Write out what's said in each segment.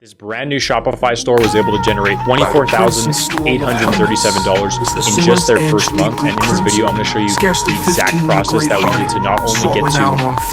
His brand new Shopify store was able to generate $24,837 in just their first month. And in this video, I'm going to show you the exact process that we did to not only get to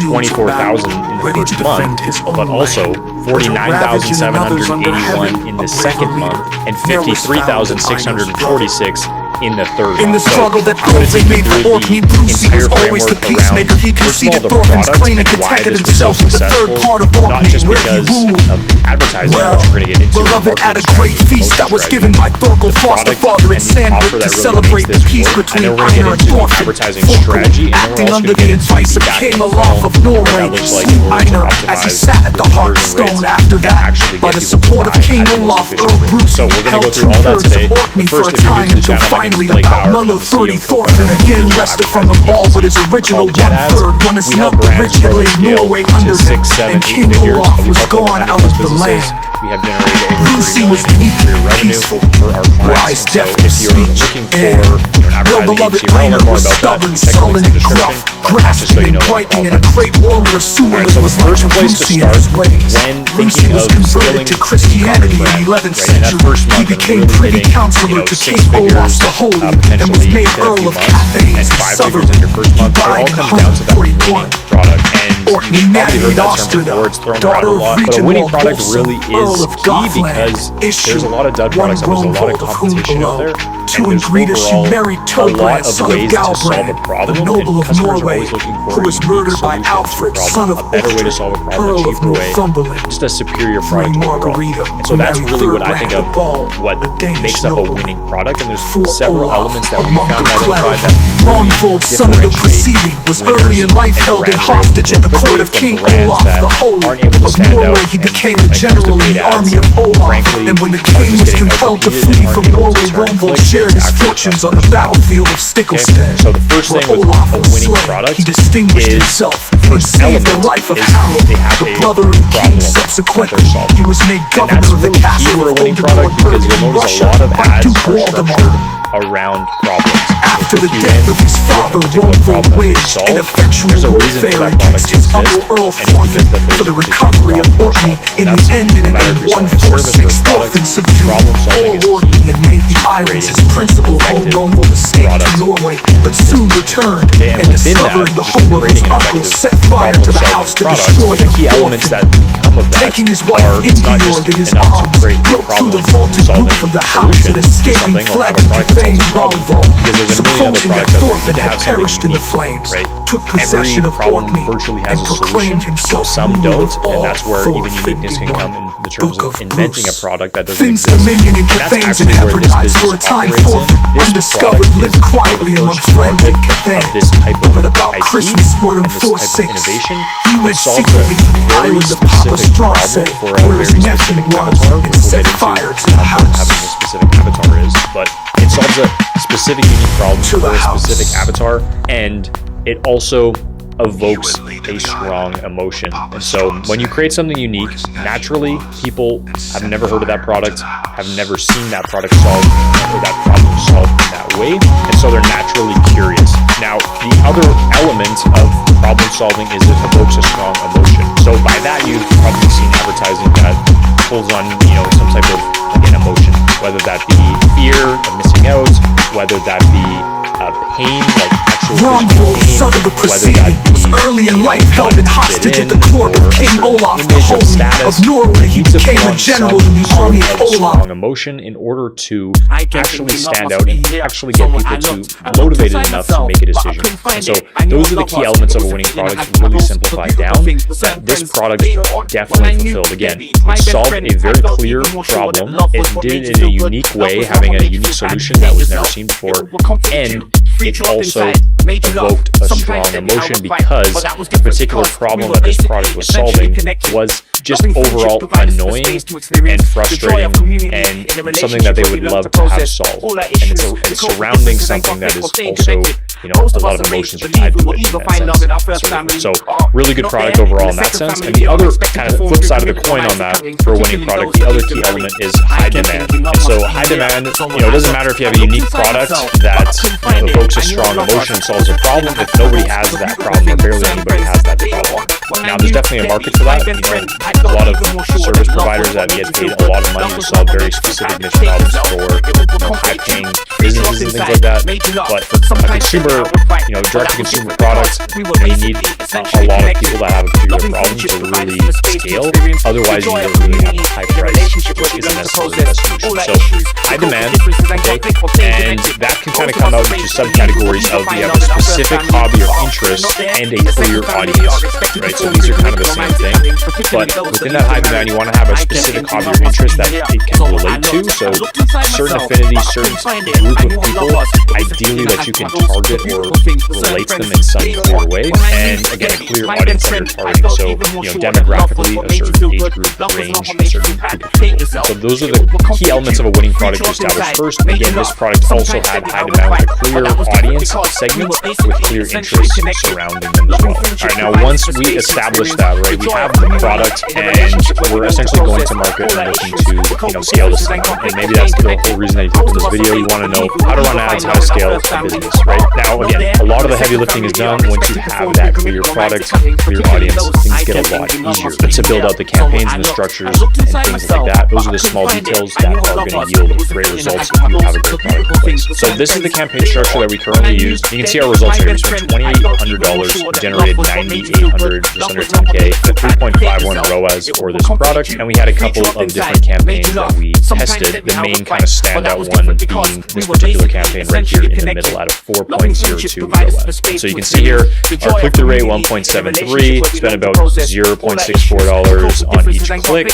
$24,000 in the first month, but also $49,781 in the second month and $53,646 in the third month. In the struggle that Jose made for me, Brucey was always the peacemaker. He conceded Thorfann's claim and contented himself with the third part of not just because of advertising, which we're going to get into. Beloved at a great feast that was given by Thorkel Foster Father and Sandwich to celebrate the peace between Einar and Thorfinn. Advertising strategy, and acting under the advice of King Olaf of Norway, slew Einar as he sat at the Hearthstone. After that, by the support of King Olaf, Earl Brucey held 2/3 of Orkney for a time until finally about another 30 Thorfinn again wrested from the ball, but his original 1/3 won his not originally Norway under him, and King Olaf was gone out of the land. We have generated over Brucey was $30 revenue for our clients. So if you're looking for an advertising agency, learn more about that, check the link in the description. Just so you know a great warrior so the first place to start when thinking of scaling to Christianity in the 11th century, he became privy counselor to King Olaf the Holy and was made Earl of Cathay and 5 figures in your first month. It all comes down to that winning product. And Orkney married Austria, thrown around a lot, but a winning product really is key because there's a lot of dud products and there's a lot of competition out there. To Ingrida, she married Togran, son of Galbrand, the noble of Norway, who was murdered by Alfred, son of Earl of Northumberland. Just a superior product overall. And so that's really what I think of what makes up a winning product. And there's several elements that we found identified that Wrongful son of the preceding was early in life held in hostage at the court of King Olaf the Holy of Norway. He became a general in the army of Olaf, and when the king was compelled to flee from Norway, Romvold shared his fortunes on the battlefield of Stiklestad. So the first thing with a winning product he distinguished himself and saved the life of Harold, the brother of the king. Subsequently, he was made governor of the castle for a of winning product because you'll notice a lot of ads are structured around problems. After the death of his father, Romvold waged an effectual warfare against his uncle Earl Thorfinn for the recovery of Orkney. In the end, in 146, Thorfinn subdued all Orkney and made the islands his principal home. Romvold escaped to Norway, but soon returned and discovering the home of his uncle, set fire to the house to destroy the key elements that come of that. Taking his wife Ingeborg in his arms, broke through the vaulted roof of the house and escaping fled to conveying Romvold, supposing that Thorfinn had perished in the flames, took possession of Orkney and proclaimed himself some ruler don't, of all and that's where even uniqueness can come in the terms of inventing a product that doesn't exist. Dominion in That's Cathane's and actually where this Hebrides for a business time operates Thorfinn, in. This undiscovered, product lived is quietly the among first friends in market Cathane. of this type of But about IP Christmas morning and this type of 4/6, innovation he went solves a secretly to the very island of Papa specific Straw problem set, for a where very his nephew specific was, avatar, and which we'll set get into fire to the what house. having a specific avatar is, but it solves a specific unique problem To for the a house. specific avatar, and it also evokes a strong emotion. And so when you create something unique, naturally people have never heard of that product, have never seen that product solved or that problem solved in that way, and so they're naturally curious. Now, the other element of problem solving is it evokes a strong emotion. So by that, you've probably seen advertising that pulls on, some type of emotion, whether that be fear of missing out, whether that be pain, like actual Romvold, pain, son of the whether that preceding, was be early in life held in hostage at the court of King Olaf the Holy of Norway. He became a general in the army of Olaf. Strong emotion in order to actually stand out and actually get people to motivated enough to make a decision. And so those are the key elements of a winning product, really simplified down. This product definitely fulfilled. Again, it solved a very clear problem. It did it in a unique way, having a unique solution that was never seen before, and it also evoked a strong emotion because the particular problem that this product was solving was just overall annoying and frustrating and something that they would love to have solved. And it's surrounding something that is also a lot of emotions are tied to it in that sense. So really good product overall in that sense. And the other kind of flip side of the coin on that for a winning product, the other key element is high demand. And so high demand, it doesn't matter if you have a unique product that evokes a strong emotion and solves a problem if nobody has that problem or barely anybody has that problem. Now, there's definitely a market for that. A lot of service providers that get paid a lot of money to solve very specific niche problems for high-paying businesses and things like that. But for a consumer, direct-to-consumer products, you need a lot of people that have a particular problem to really scale. Otherwise, you need to really have a high price, which isn't necessarily the best solution. So, high demand, and that can kind of come out into subcategories of you have a specific hobby or interest and a clear audience, right? So these are kind of the same thing, but within that high demand, you want to have a specific hobby or interest that it can relate to. So certain affinities, certain group of people, ideally that you can target or relate to them in some clear way. And again, a clear audience that you're targeting. So, demographically, a certain age group range, a certain group of people. So those are the key elements of a winning product to establish first. Again, this product also had high demand with a clear audience segment with clear interests surrounding them as well. All right, now once we establish that, right, we have the product and we're essentially going to market and looking to, scale this thing. And maybe that's the whole reason that you clicked on this video. You want to know how to run ads, how to scale a business, right? Now, again, a lot of the heavy lifting is done once you have that clear product, clear audience. Things get a lot easier to build out the campaigns and the structures and things like that. Those are the small details that are going to yield great results if you have a great product in place. So this is the campaign structure that we currently use. You can see our results here. We spent $2,800, generated $9,800, just under 10K, at 3.51 ROAS for this product, and we had a couple of different campaigns that we tested. The main kind of standout one being this particular campaign right here in the middle at a 4.02 ROAS. And so you can see here, our click-through rate 1.73, spent about $0.64 on each click,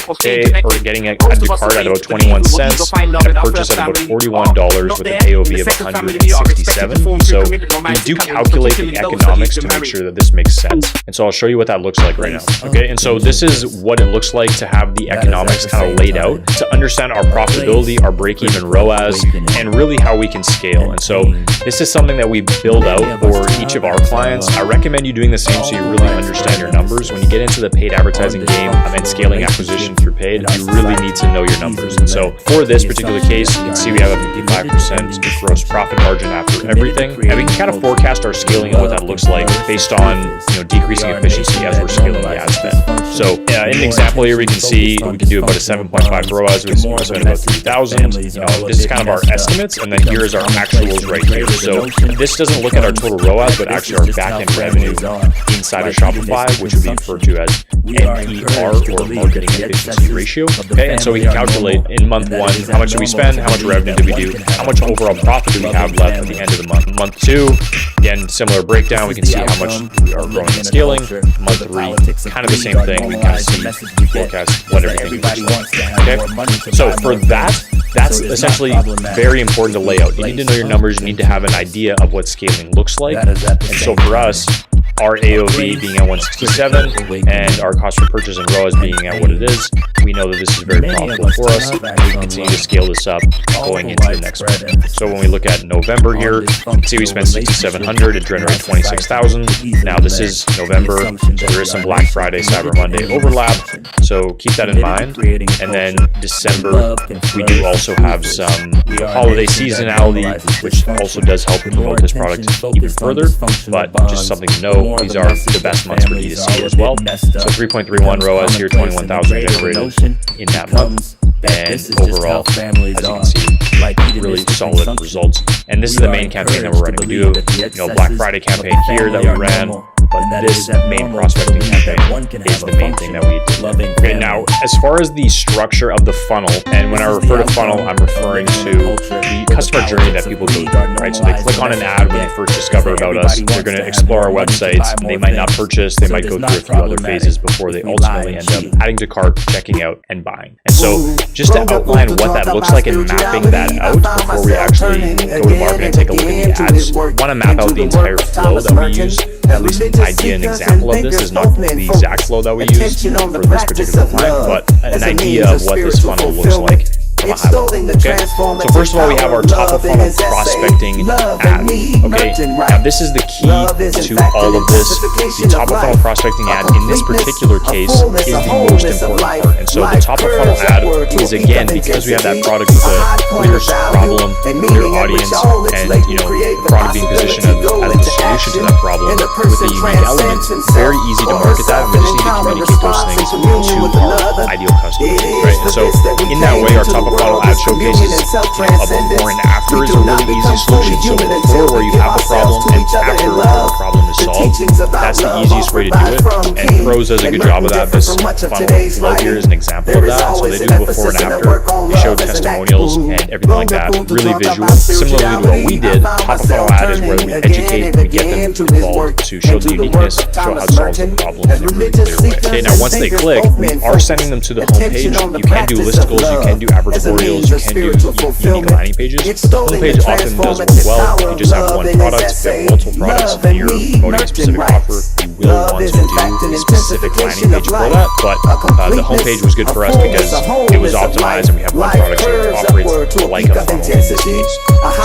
or getting it added to cart at about 21 cents, and a purchase at about $41 with an AOV of 167. So we do calculate the economics to make sure that this makes sense. And so I'll show you what that looks like right now. Okay, and so this is what it looks like to have the economics kind of laid out to understand our profitability, our break-even ROAS, and really how we can scale. And so this is something that we build out for each of our clients. I recommend you doing the same so you really understand your numbers. When you get into the paid advertising game and scaling acquisition through paid, you really need to know your numbers. And so for this particular case, you can see we have a 55% gross profit margin after everything. And we can kind of forecast our scaling and what that looks like based on decreasing efficiency as we're scaling the ad spend. So in an example here, we can see we can do about a 7.5 ROAS. We spend about 3,000. This is kind of our estimates, and then here is our actuals right here. So this doesn't look at our total ROAS, but actually our back-end revenue inside of Shopify, which would be referred to as NER, or marketing efficiency ratio. Okay, and so we can calculate in month one, how much did we spend, how much revenue did we do, how much overall profit do we have left at the end of the month. Month two, again, similar breakdown. We can see how much we are growing and scaling. Month three, kind of the same thing. We kind of see, forecast what everything looks like. Okay, so for that's essentially very important to lay out. You need to know your numbers. You need to have an idea of what scaling looks like. And so for us, our AOV being at 167 and our cost per purchase and ROAS being at what it is, we know that this is very profitable for us. We can continue to scale this up going into the next month. So when we look at November here, you can see we spent $6,700 to generate $26,000. Now this is November, so there is some Black Friday, Cyber Monday overlap. So keep that in mind. And then December, we do also have some holiday seasonality, which also does help promote this product even further. But just something to know, these are the best months for D2C as well. So 3.31 ROAS here, 21,000 generated in that month. And overall, as you can see, really solid results. And this is the main campaign that we're running. We do a Black Friday campaign here that we ran, but this main prospecting campaign is the main thing that we do. Okay, now as far as the structure of the funnel, and when I refer to funnel, I'm referring to the customer journey that people go through, right? So they click on an ad when they first discover about us. They're going to explore our websites. They might not purchase. They might go through a few other phases before they ultimately end up adding to cart, checking out, and buying. And so just to outline what that looks like and mapping that out before we actually go to market and take a look at the ads, I want to map out the entire flow that we use. At least an idea, an example of this is not the exact flow that we use for this particular client, but an idea of what this funnel looks like from a high level. Okay, so first of all, we have our top of funnel prospecting ad. Okay, now this is the key to all of this. The top of funnel prospecting ad in this particular case is the most important part. And so the top of funnel ad is, again, because we have that product with a clear problem, clear audience, and the product being positioned as the solution to that problem with a unique element, very easy to market that, and we just need to communicate those things to our ideal customer, right? And so in that way, our top of funnel ad showcases a before and after is a really easy solution. So before, where you have a problem, and after the problem is solved, that's the easiest way to do it. And Pros does a good job of that. This funnel below here is an example of that. So they do before and after. They show testimonials and everything like that. Really visual. Similarly to what we did, top of funnel ad is where we educate, we get them involved to show the uniqueness, show how to solve the problem in a really clear way. Okay, now once they click, we are sending them to the homepage. You can do listicles, you can do advertorials, you can do unique landing pages. The homepage often does work well. If you just have one product, if you have multiple products, and you're promoting a specific offer, you will want to do a specific landing page for that. But the homepage was good for us because it was optimized and we have one product so it operates like a funnel in this case.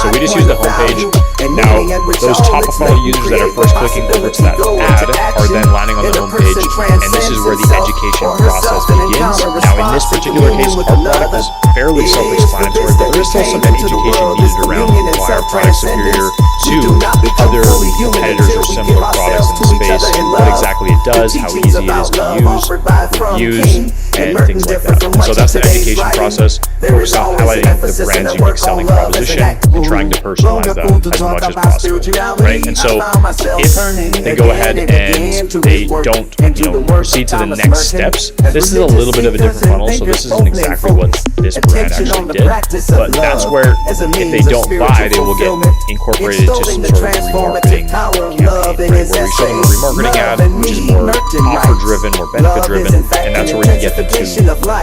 So we just use the homepage. Now, those top of funnel users that are first clicking over to that ad are then landing on the homepage, and this is where the education process begins. Now, in this particular case, our product is fairly self-explanatory, but there is still some education needed around why our product is superior to other competitors or similar products in the space, what exactly it does, how easy it is to use, and things like that. And so that's the education process. Focus on highlighting the brand's unique selling proposition and trying to personalize that as much as possible, right? And so if they go ahead and they don't, proceed to the next steps, this is a little bit of a different funnel. So this isn't exactly what this brand actually did, but that's where if they don't buy, they will get incorporated to some sort of remarketing campaign, right? Where we show them a remarketing ad, which is more offer-driven, more benefit-driven, and that's where you get them to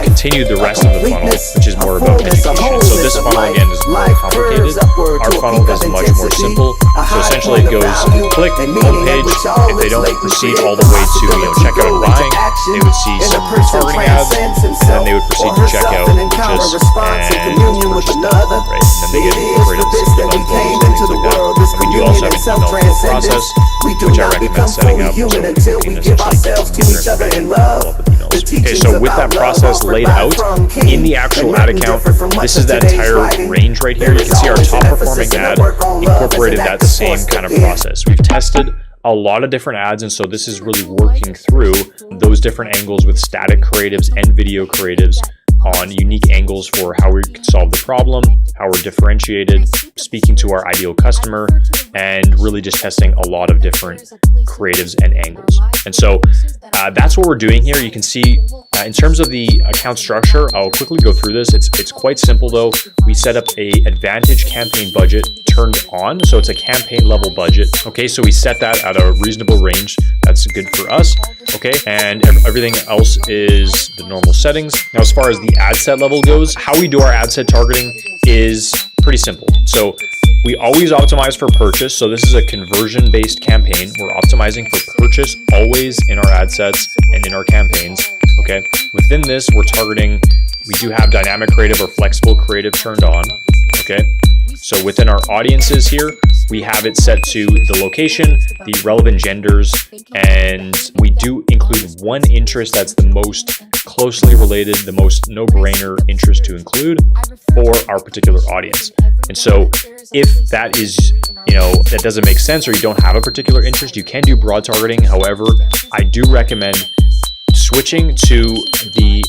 continue the rest of the funnel, which is more about education. So this funnel, again, is more complicated. Our funnel is much more simple. So essentially it goes click, homepage. If they don't proceed all the way to checkout and buying, they would see some targeting ads, and then they would proceed to checkout, purchase, and purchase, right? And then they get incorporated into some email flows and things like that. And we do also have an email flow process, which I recommend setting up so you can essentially communicate all of the emails. Okay, so with that process laid out in the actual ad account, this is that entire range right here. You can see our top performing ad incorporated that same kind of process. We've tested a lot of different ads, and so this is really working through those different angles with static creatives and video creatives on unique angles for how we can solve the problem, how we're differentiated, speaking to our ideal customer, and really just testing a lot of different creatives and angles. And so that's what we're doing here. You can see in terms of the account structure, I'll quickly go through this. It's quite simple though. We set up a advantage campaign budget turned on. So it's a campaign level budget. Okay, so we set that at a reasonable range. That's good for us. Okay, and everything else is the normal settings. Now, as far as the ad set level goes, how we do our ad set targeting is pretty simple. So we always optimize for purchase. So this is a conversion based campaign. We're optimizing for purchase always in our ad sets and in our campaigns. Okay, within this, we're targeting, we do have dynamic creative or flexible creative turned on. Okay, so within our audiences here, we have it set to the location, the relevant genders, and we do include one interest that's the most closely related, the most no-brainer interest to include for our particular audience. And so if that is, that doesn't make sense, or you don't have a particular interest, you can do broad targeting. However, I do recommend switching to the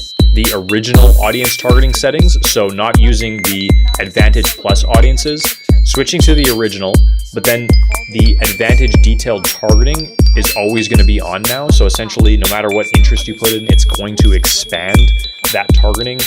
original audience targeting settings. So not using the Advantage Plus audiences, switching to the original, but then the Advantage detailed targeting is always going to be on now. So essentially, no matter what interest you put in, it's going to expand that targeting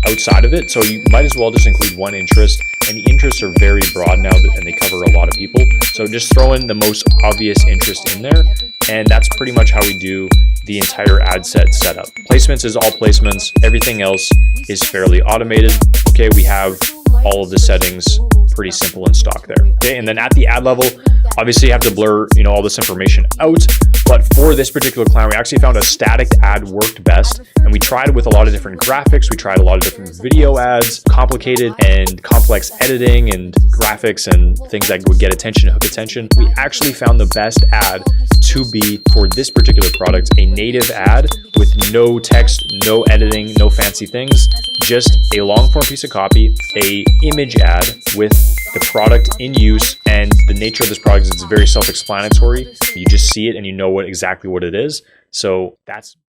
outside of it. So you might as well just include one interest, and the interests are very broad now and they cover a lot of people. So just throw in the most obvious interest in there, and that's pretty much how we do the entire ad set setup. Placements is all placements. Everything else is fairly automated. Okay, we have all of the settings pretty simple in stock there. Okay, and then at the ad level, Obviously you have to blur, all this information out, but for this particular client, we actually found a static ad worked best, and we tried it with a lot of different graphics. We tried a lot of different video ads, complicated and complex editing and graphics and things that would get attention, hook attention. We actually found the best ad to be for this particular product, a native ad with no text, no editing, no fancy things, just a long form piece of copy, a image ad with the product in use, and the nature of this product is it's very self-explanatory. You just see it and you know exactly what it is. So that's